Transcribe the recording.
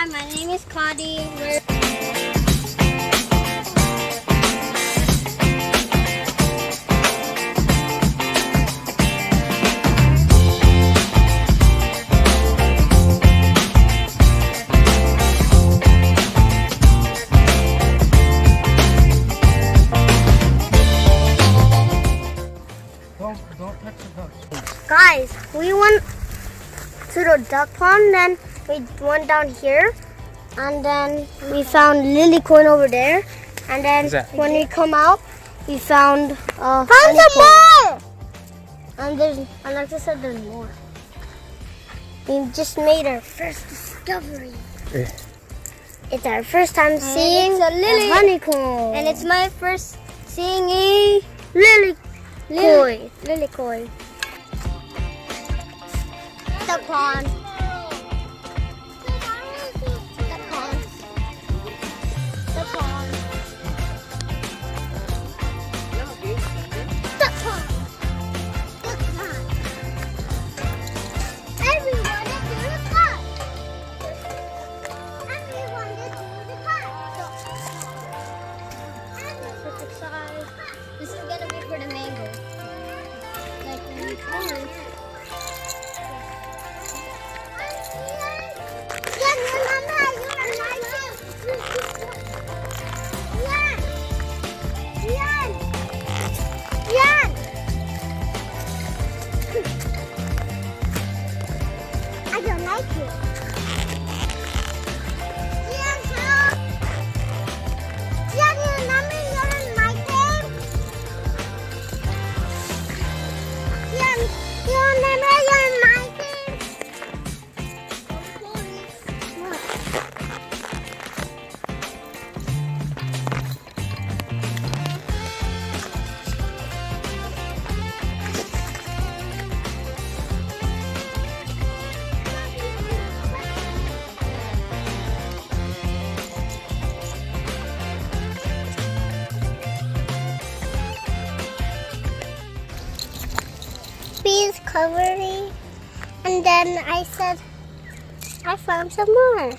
Hi, my name is Cody. Don't touch the ducks. Guys, we went to the duck pond, then we went down here, and then we found lily coin over there, and then when we come out, we found some more. And Alexa said there's more. We just made our first discovery. Yeah. It's our first time seeing a honeycomb, and it's my first seeing a lily koi. Lily koi. The pond. The pond. The pond. The pond. The pond. Everyone is doing the pond. Everyone is doing the pond. Perfect size. This is gonna be for the mango. Like when you plant. I don't like it. Jan, you remember you're in my game? Jan, you remember you're in my game? Bees covering, and then I said I found some more.